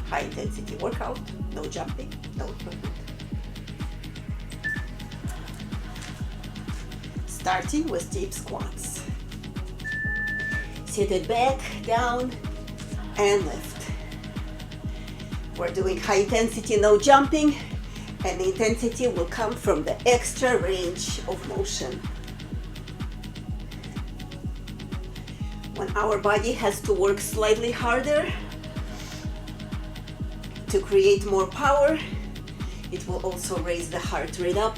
high intensity workout, no jumping, no equipment. Starting with deep squats. Seated back, down, and lift. We're doing high intensity, no jumping, and the intensity will come from the extra range of motion. When our body has to work slightly harder to create more power, it will also raise the heart rate up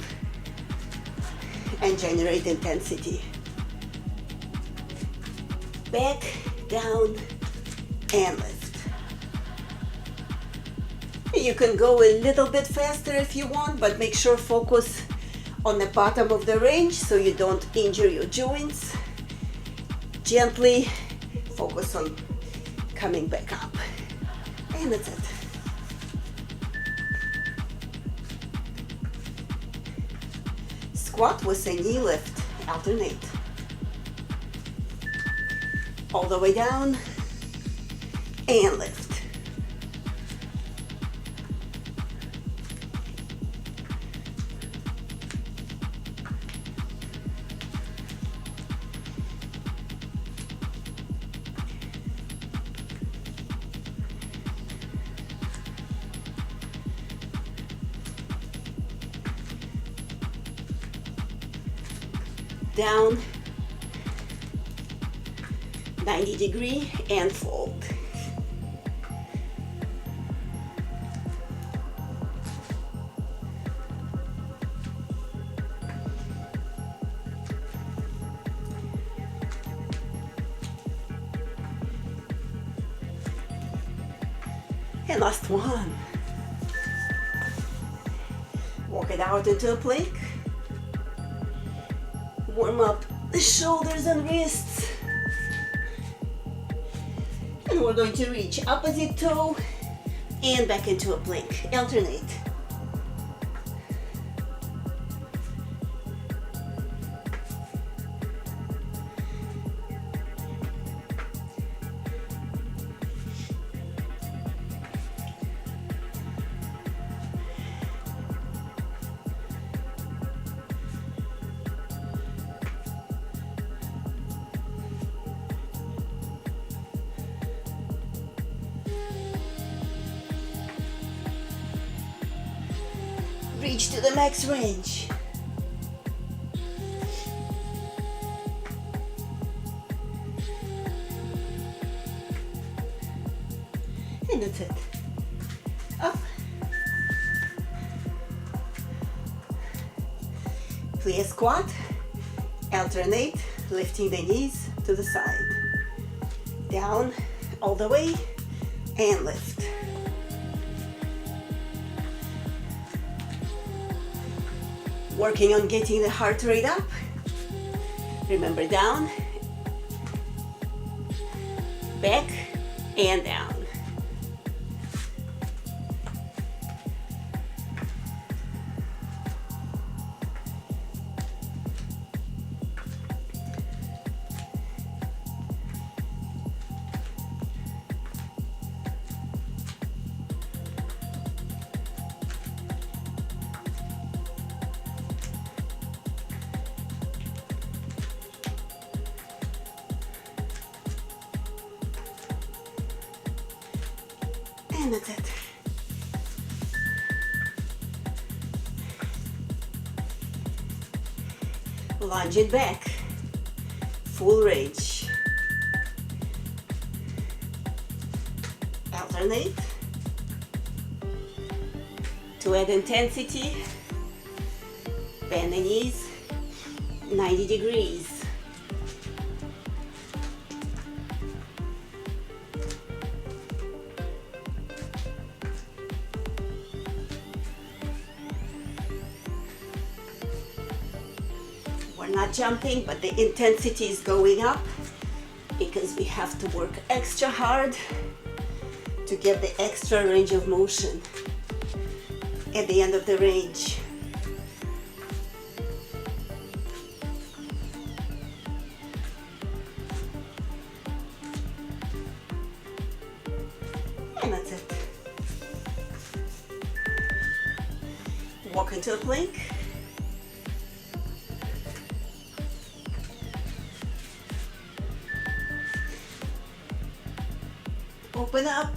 and generate intensity. Back, down, and lift. You can go a little bit faster if you want, but make sure focus on the bottom of the range so you don't injure your joints. Gently focus on coming back up. And that's it. Squat with a knee lift, alternate. All the way down and lift. Down, 90-degree, and fold. And last one. Walk it out into a plank. Warm up the shoulders and wrists. And we're going to reach opposite toe and back into a plank. Alternate. Reach to the max range. And that's it. Up. Play a squat. Alternate, lifting the knees to the side. Down, all the way, and lift. Working on getting the heart rate up. Remember, down, back, and down. And that's it. Lunge it back. Full range. Alternate. To add intensity, bend the knees 90 degrees. We're not jumping, but the intensity is going up because we have to work extra hard to get the extra range of motion at the end of the range. And that's it. Walk into a plank. Open up.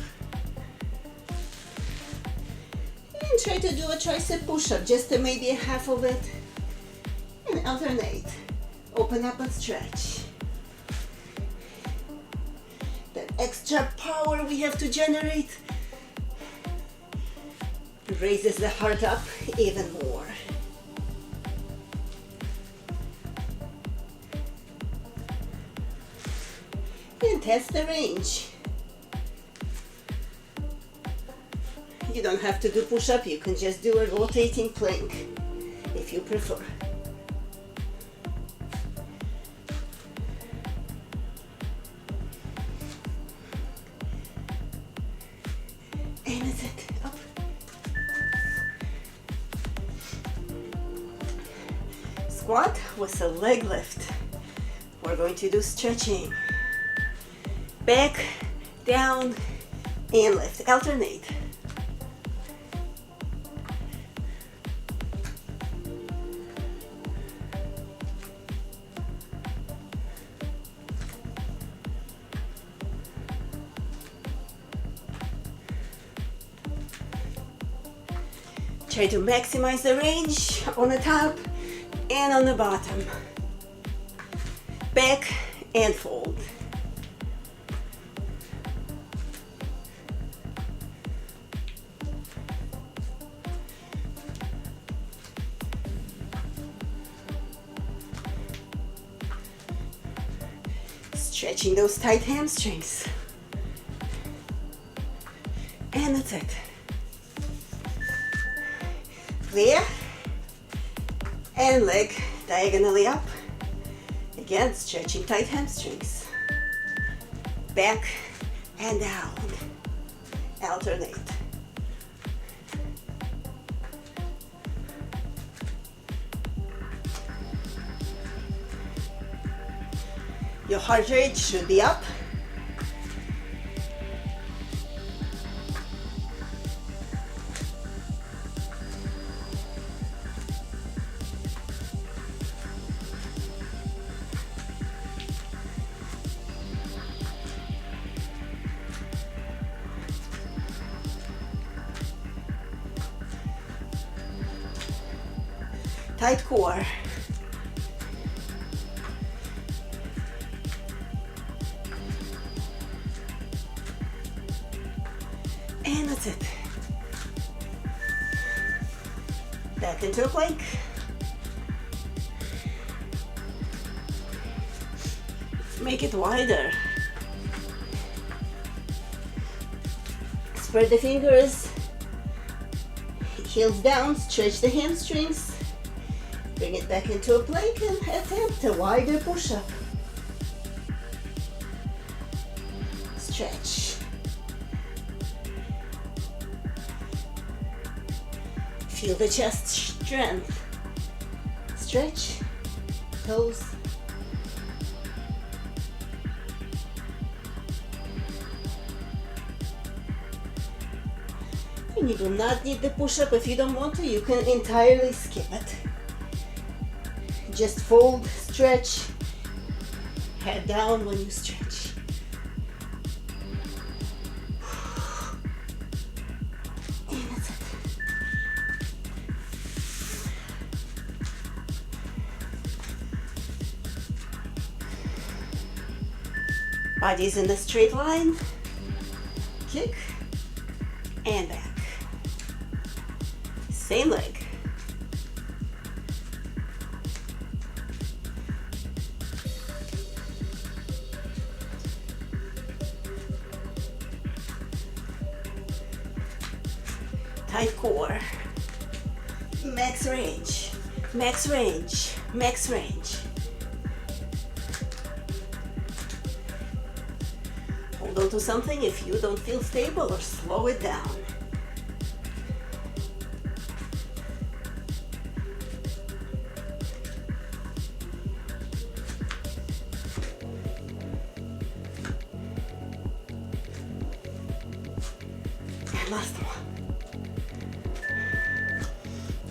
And try to do a tricep push-up, just maybe half of it. And alternate. Open up and stretch. That extra power we have to generate raises the heart up even more. And test the range. You don't have to do push-up, you can just do a rotating plank if you prefer. And that's it. Up. Squat with a leg lift. We're going to do stretching. Back, down, and lift. Alternate. Try to maximize the range on the top and on the bottom. Back and fold. Stretching those tight hamstrings. And that's it. Clear. And leg diagonally up. Again, stretching tight hamstrings. Back and down. Alternate. Your heart rate should be up. Tight core. And that's it. Back into a plank. Make it wider. Spread the fingers. Heels down, stretch the hamstrings. Bring it back into a plank and attempt a wider push-up. Stretch. Feel the chest strength. Stretch, toes. And you do not need the push-up. If you don't want to, you can entirely skip it. Just fold, stretch, head down when you stretch. And that's it. Body's in a straight line. Kick and back. Same leg. Tight core. Max range. Max range. Max range. Hold on to something if you don't feel stable, or slow it down. And last one.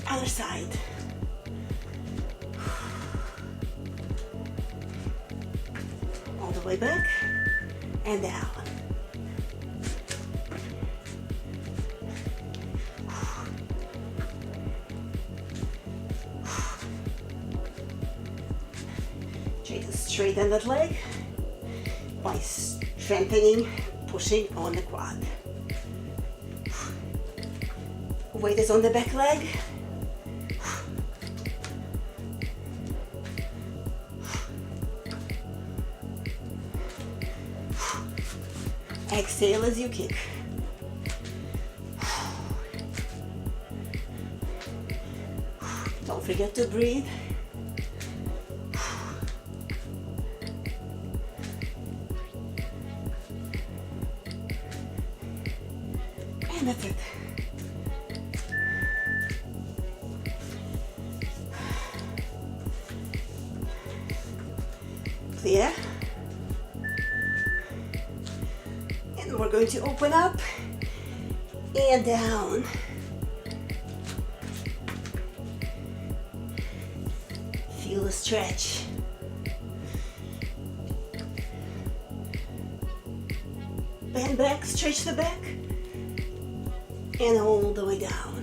Other side. All the way back and down. Try to straighten that leg by strengthening, pushing on the quad. Weight is on the back leg. Exhale as you kick. Don't forget to breathe. And that's it. Clear. And we're going to open up and down. Feel the stretch. Bend back, stretch the back, and all the way down.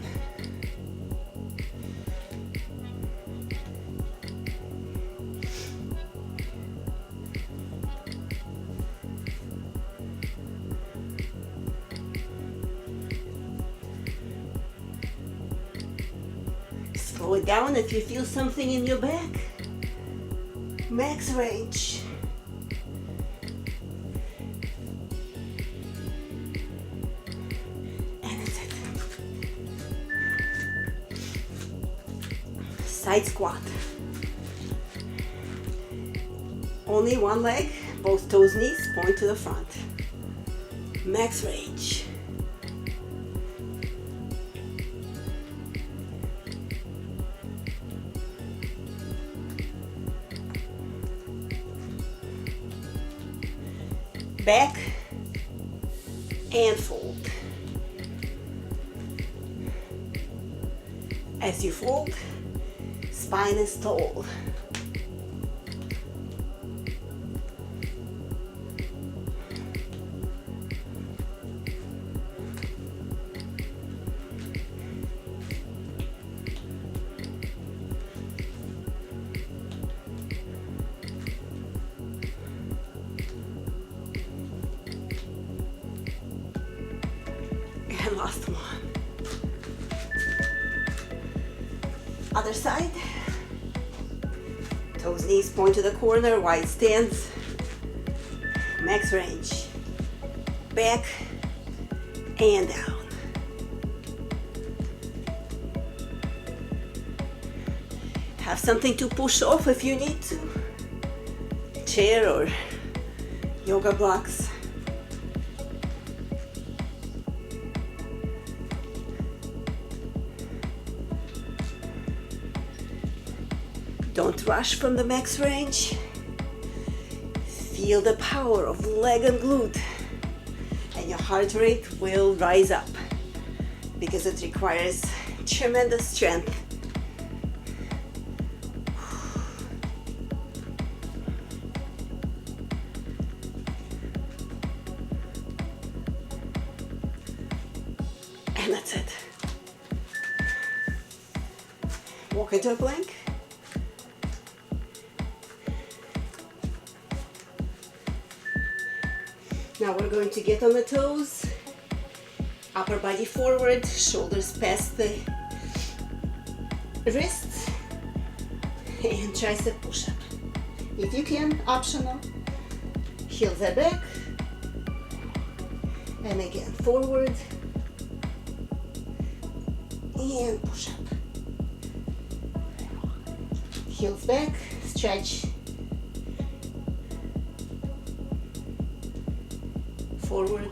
Slow it down if you feel something in your back. Max range. And that's it. Side squat. Only one leg, both toes, knees point to the front. Max range. Back and fold. As you fold, spine is tall. And last one. Other side. Toes, knees point to the corner, wide stance. Max range. Back and down. Have something to push off if you need to. Chair or yoga blocks. Don't rush from the max range. Feel the power of leg and glute, and your heart rate will rise up because it requires tremendous strength. And that's it. Walk into a plank. Now we're going to get on the toes, upper body forward, shoulders past the wrists, and tricep push-up. If you can, optional. Heels are back, and again forward, and push-up. Heels back, stretch. Forward.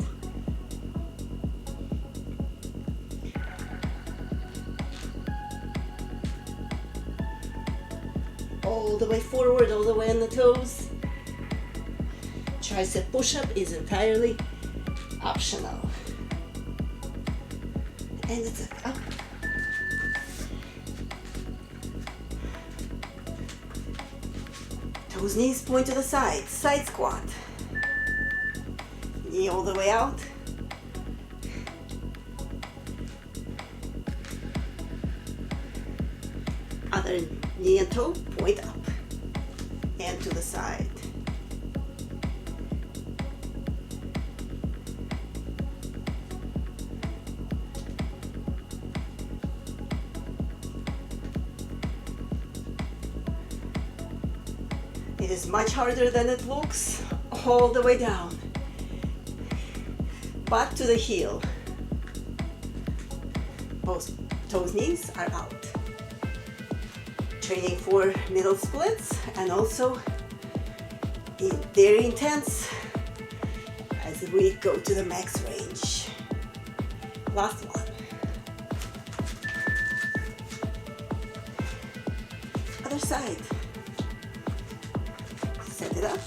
All the way forward, all the way on the toes. Tricep push-up is entirely optional. And it's up. Toes, knees point to the side. Side squat. Knee all the way out. Other knee and toe point up and to the side. It is much harder than it looks, all the way down. Back to the heel. Both toes, knees are out. Training for middle splits and also very intense as we go to the max range. Last one. Other side. Set it up.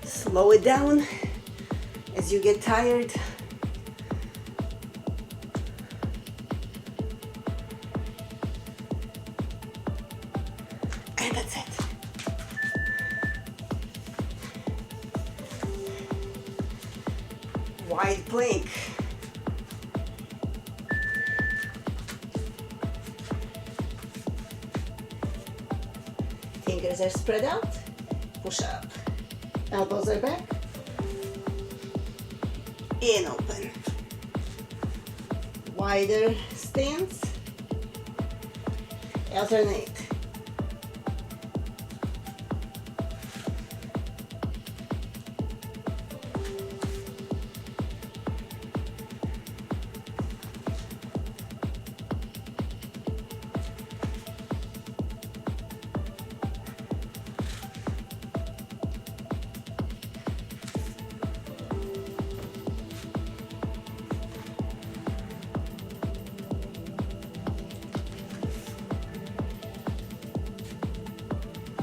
Slow it down as you get tired. And that's it. Wide plank. Fingers are spread out. Push up. Elbows are back. And open. Wider stance. Alternate.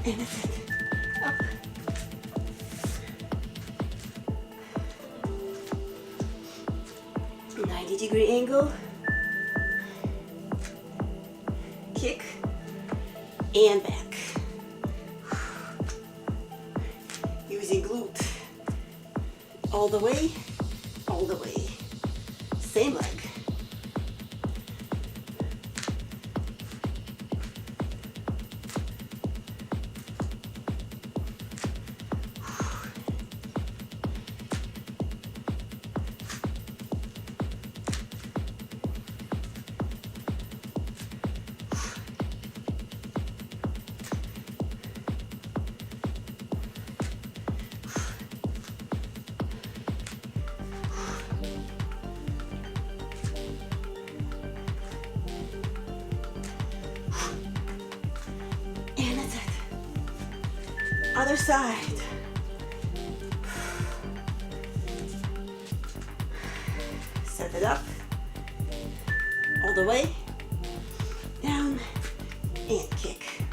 And that's it. Up. '90-degree angle. Kick and back. Using glute. All the way, all the way. Same leg. Other side. Set it up. All the way. Down. And kick.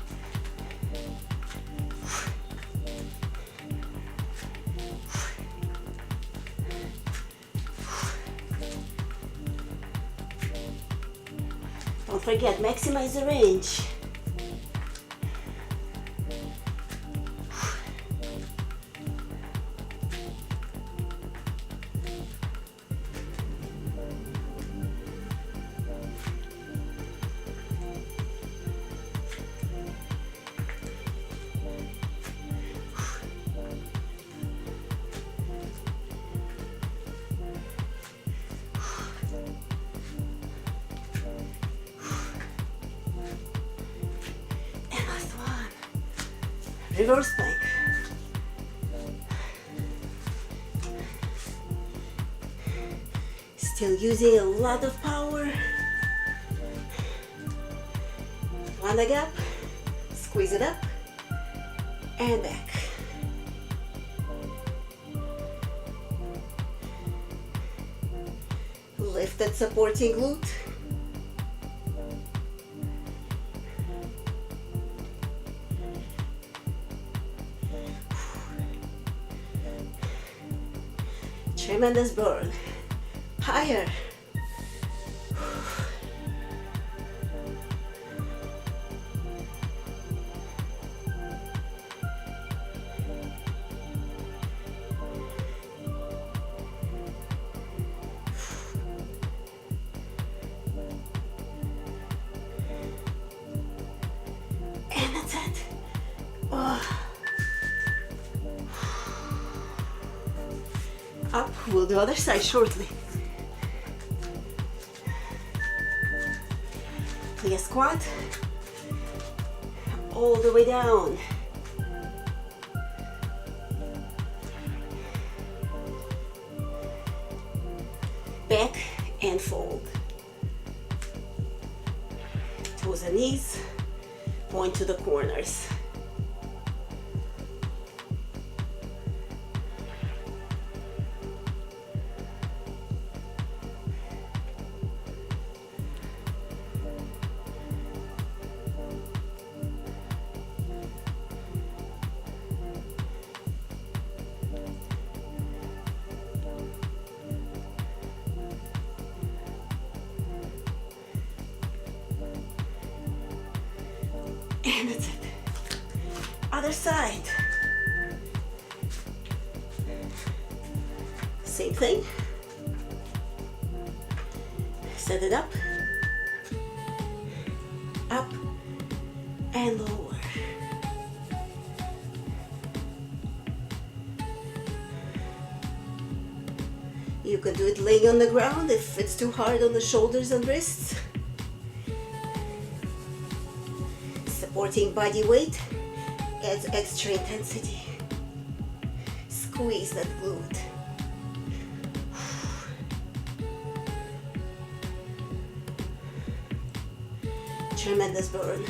Don't forget, maximize the range. Reverse plank. Still using a lot of power. One leg up, squeeze it up, and back. Lift that supporting glute. Tremendous burn. Higher. And that's it. Oh. Up, we'll do other side shortly. Plie squat, all the way down. Back and fold. Toes and knees point to the corners. And that's it. Other side. Same thing. Set it up. Up and lower. You can do it laying on the ground if it's too hard on the shoulders and wrists. Supporting body weight adds extra intensity. Squeeze that glute. Tremendous burn.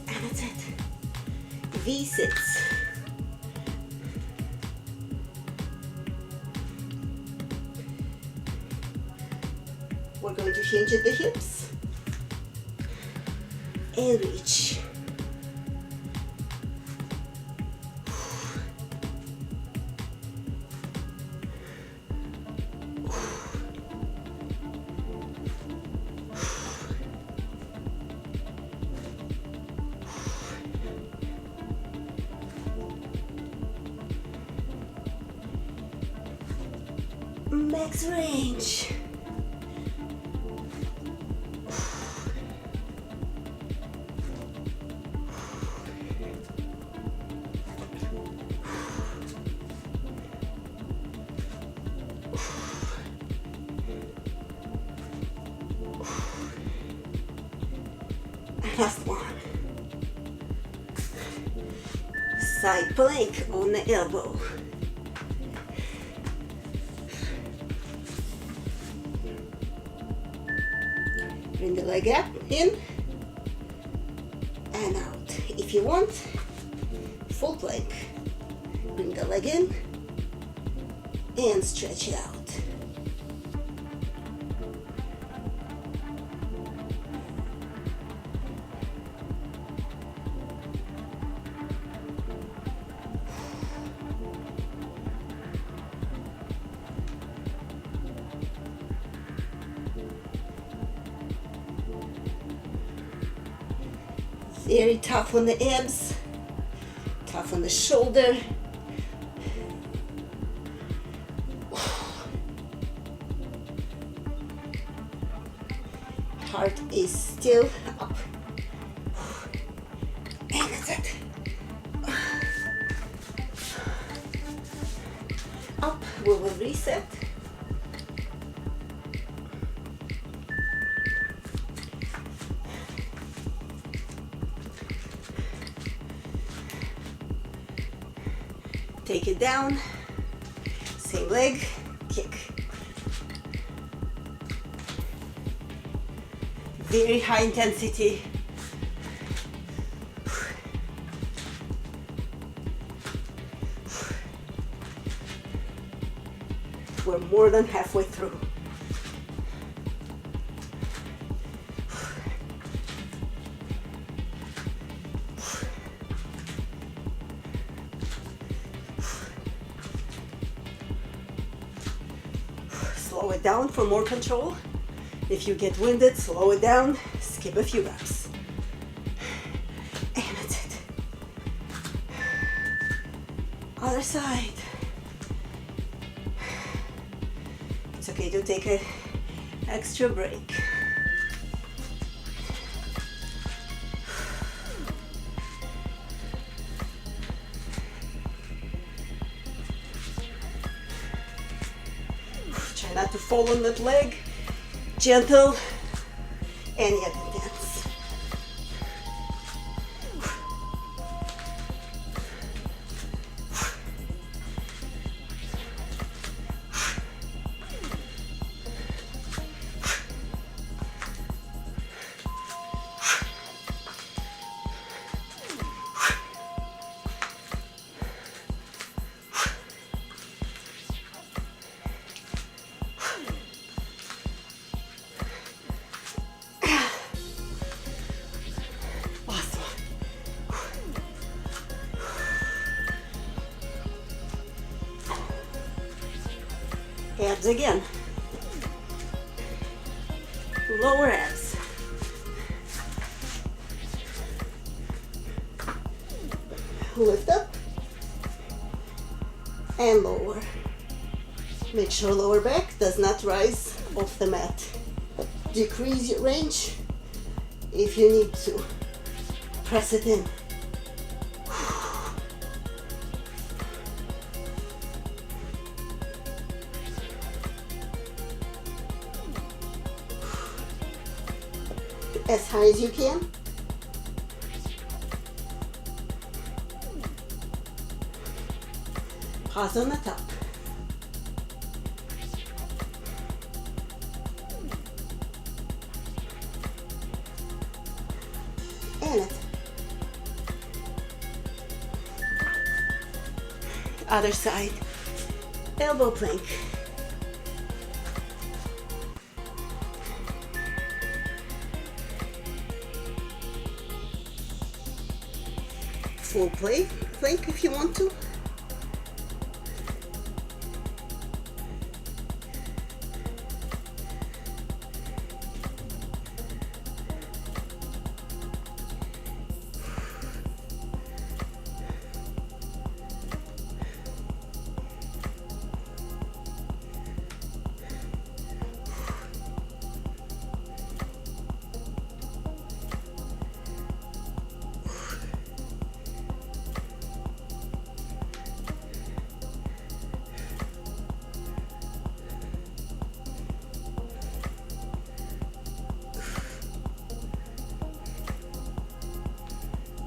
That's it. V-sits. We're going to hinge at the hips and reach. Max range. Last one. Side plank on the elbow. Bring the leg up, in and out. If you want, full plank. Bring the leg in and stretch it out. Very tough on the abs, tough on the shoulder. Heart is still up. And that's it. Up, we will reset. Take it down. Same leg, kick. Very high intensity. We're more than halfway through. Slow it down for more control. If you get winded, slow it down, skip a few reps. And that's it. Other side. It's okay to take an extra break. Try not to fall on that leg. Gentle and yet intense. Abs again. Lower abs. Lift up and lower. Make sure lower back does not rise off the mat. Decrease your range if you need to. Press it in. As high as you can. Pause on the top. And it. Other side. Elbow plank. Full plank if you want to.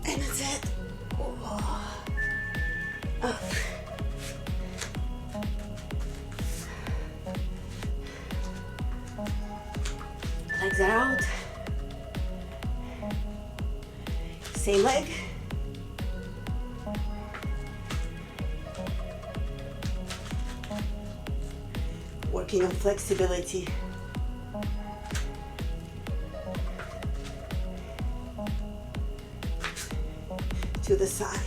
And that's it. Up. Legs are out. Same leg. Working on flexibility. To the side.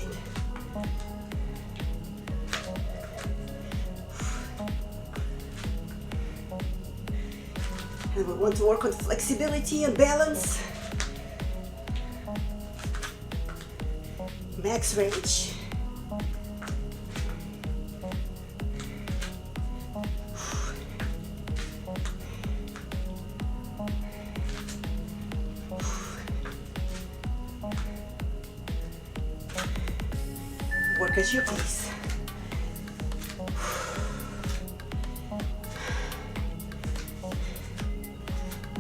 And we want to work on flexibility and balance. Max range. Work at your pace.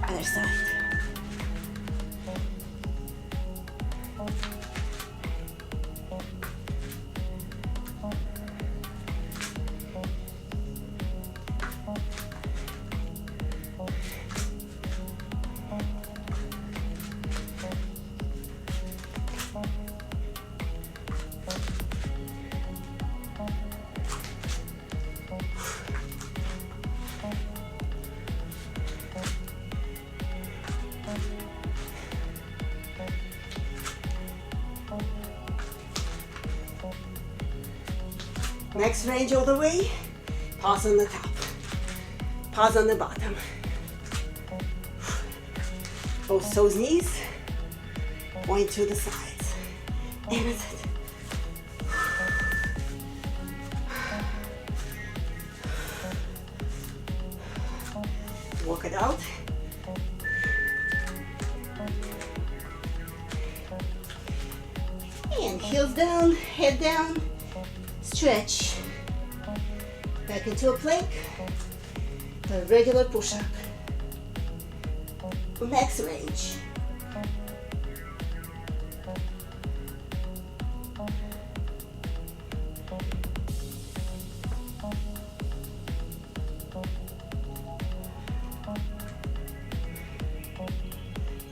Other side. Next range all the way. Pause on the top. Pause on the bottom. Both toes, knees. Point to the sides. And that's it. Walk it out. And heels down, head down, stretch. Back into a plank, a regular push-up. Next range.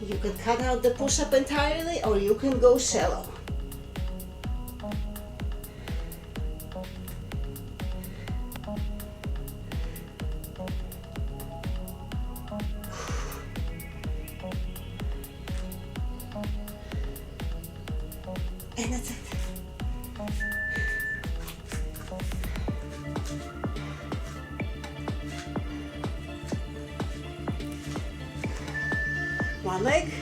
You can cut out the push-up entirely, or you can go shallow. And that's it. One leg,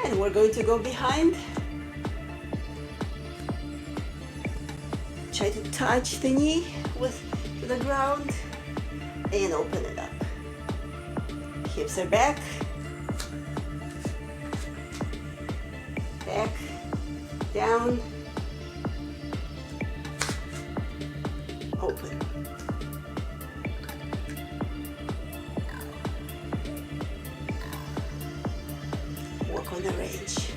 and we're going to go behind. Try to touch the knee with the ground and open it up. Hips are back, back, down, open. Work on the range.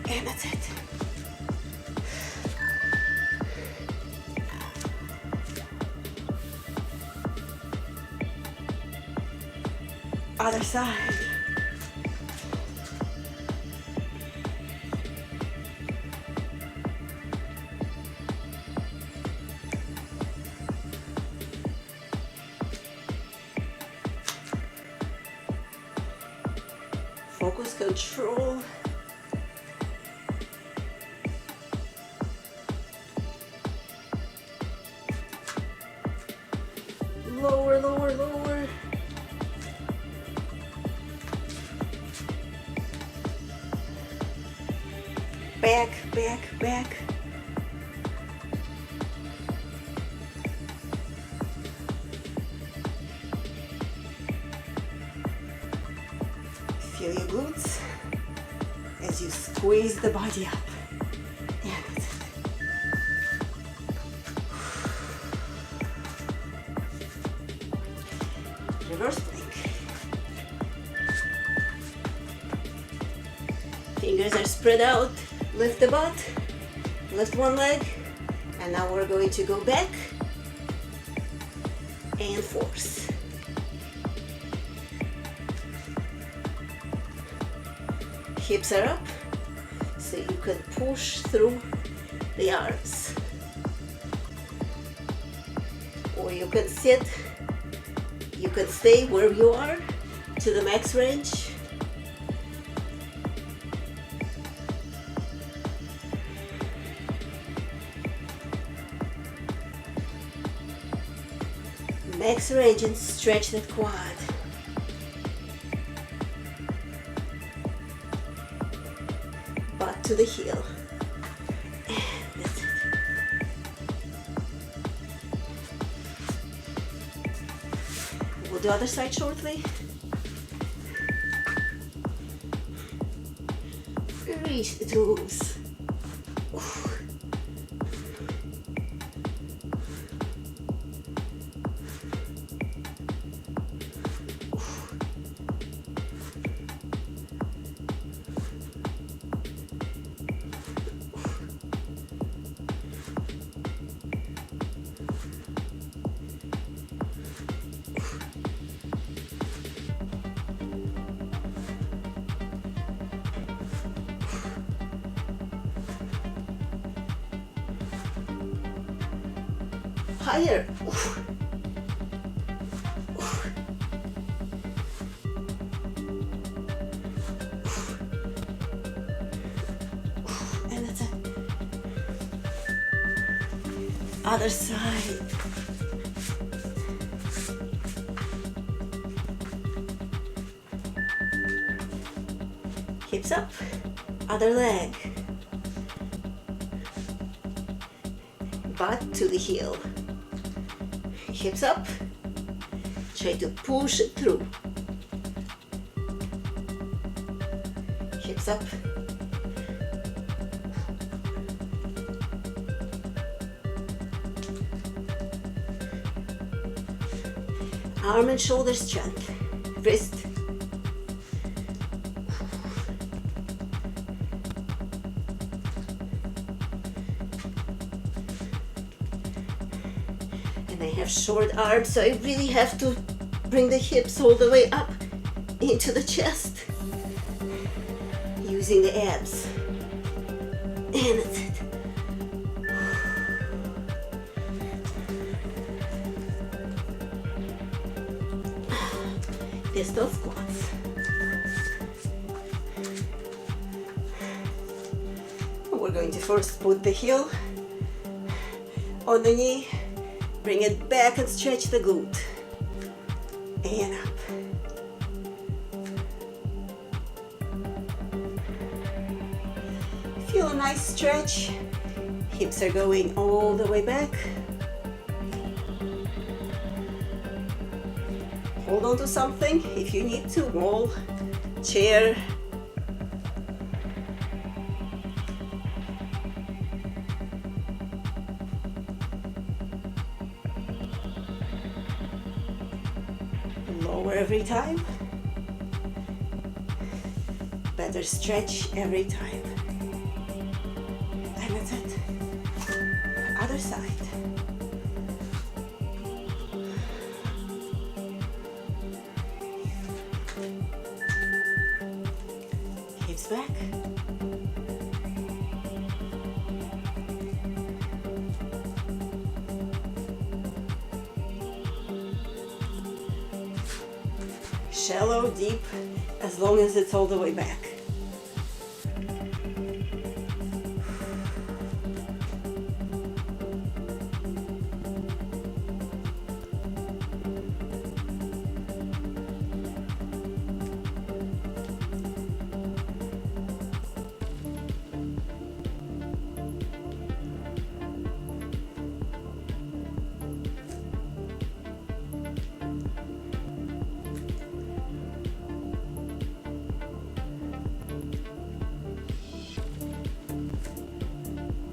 And that's it. Other side. Focus, control. Lower, lower, lower. Back, back, back. Feel your glutes as you squeeze the body up. Yeah, that's it. Reverse plank. Fingers are spread out. Lift the butt. Lift one leg. And now we're going to go back and force. Hips are up, so you can push through the arms. Or you can sit, you can stay where you are to the max range. Max range and stretch that quad. Butt to the heel. And that's it. We'll do the other side shortly. Reach the toes. Higher. And that's it. Other side. Hips up. Other leg. Butt to the heel. Hips up. Try to push it through. Hips up. Arm and shoulder strength. Wrist. And I have short arms, so I really have to bring the hips all the way up into the chest. Using the abs. And that's it. Pistol squats. We're going to first put the heel on the knee, bring it back and stretch the glute. And up. Feel a nice stretch. Hips are going all the way back. Hold on to something if you need to. Wall, chair. Lower every time. Better stretch every time. And that's it. Other side. Hips back. Shallow, deep, as long as it's all the way back.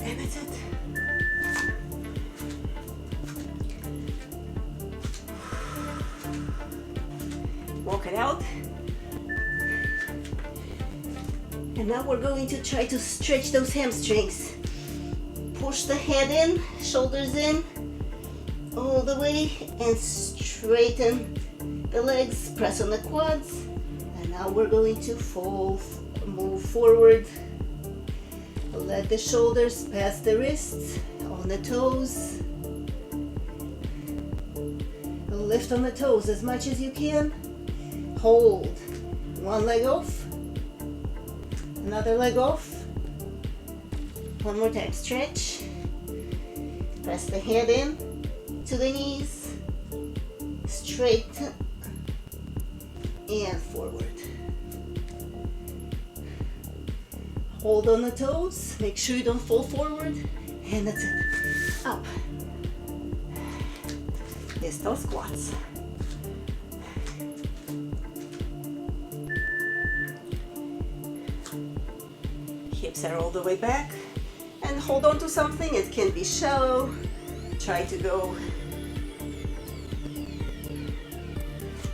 And that's it. Walk it out. And now we're going to try to stretch those hamstrings. Push the head in, shoulders in, all the way, and straighten the legs, press on the quads. And now we're going to move forward. Let the shoulders pass the wrists, on the toes. Lift on the toes as much as you can. Hold. One leg off. Another leg off. One more time. Stretch. Press the head in to the knees. Straighten. And forward. Hold on the toes, make sure you don't fall forward, and that's it. Up. Pistol squats. Hips are all the way back, and hold on to something. It can be shallow. Try to go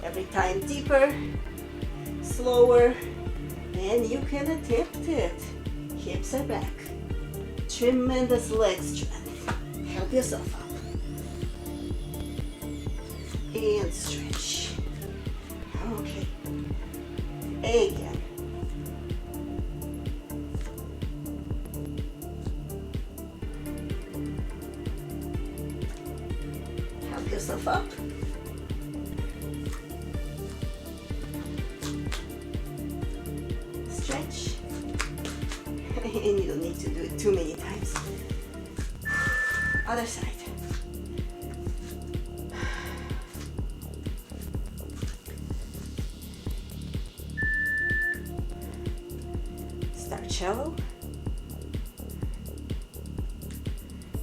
every time deeper, slower, and you can attempt it. Hips are back. Tremendous leg strength. Help yourself up. And stretch. Okay. Again. yourself up. Stretch. And you don't need to do it too many times. Other side. Start shallow.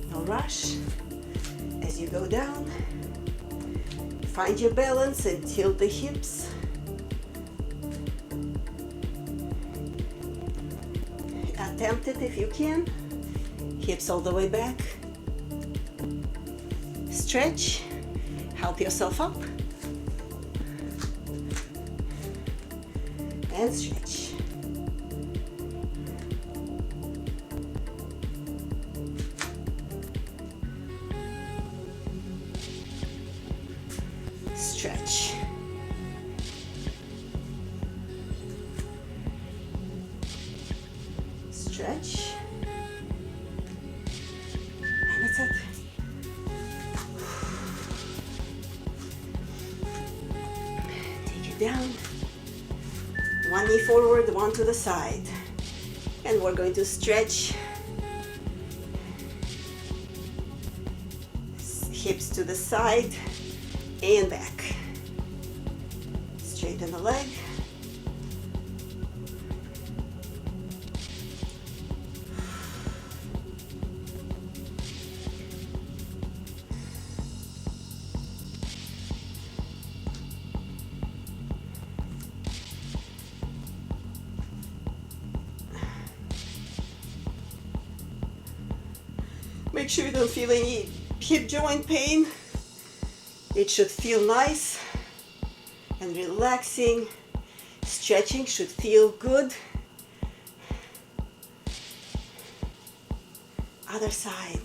No rush. As you go down, find your balance and tilt the hips. Attempt it if you can. Hips all the way back. Stretch. Help yourself up. And stretch. Stretch. Stretch. And that's it. Take it down. One knee forward, one to the side. And we're going to stretch hips to the side and back. Straighten the leg. Make sure you don't feel any hip joint pain. It should feel nice and relaxing. Stretching should feel good. Other side.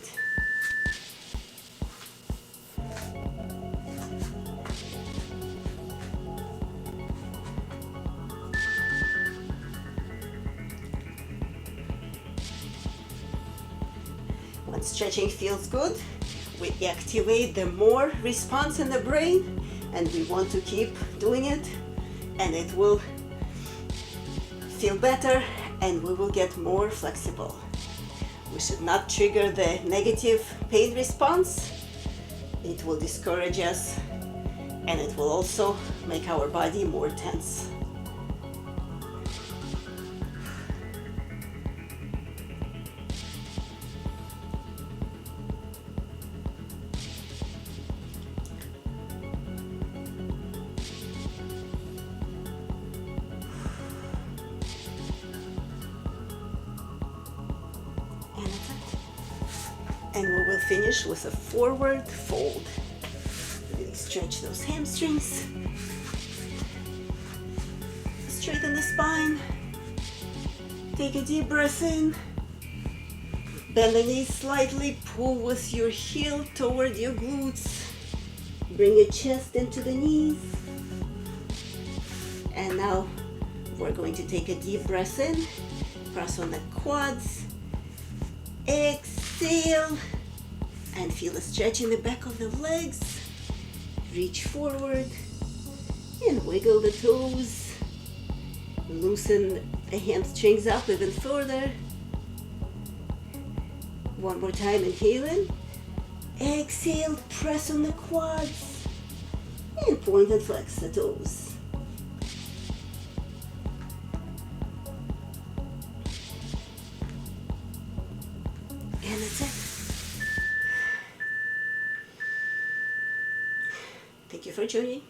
When stretching feels good, we activate the more response in the brain, and we want to keep doing it, and it will feel better and we will get more flexible. We should not trigger the negative pain response. It will discourage us and it will also make our body more tense. And we will finish with a forward fold. Really stretch those hamstrings. Straighten the spine. Take a deep breath in. Bend the knees slightly. Pull with your heel toward your glutes. Bring your chest into the knees. And now we're going to take a deep breath in. Press on the quads. Exhale and feel a stretch in the back of the legs. Reach forward and wiggle the toes. Loosen the hamstrings up even further. One more time, inhale in. Exhale, press on the quads and point and flex the toes. And that's it. Thank you for joining.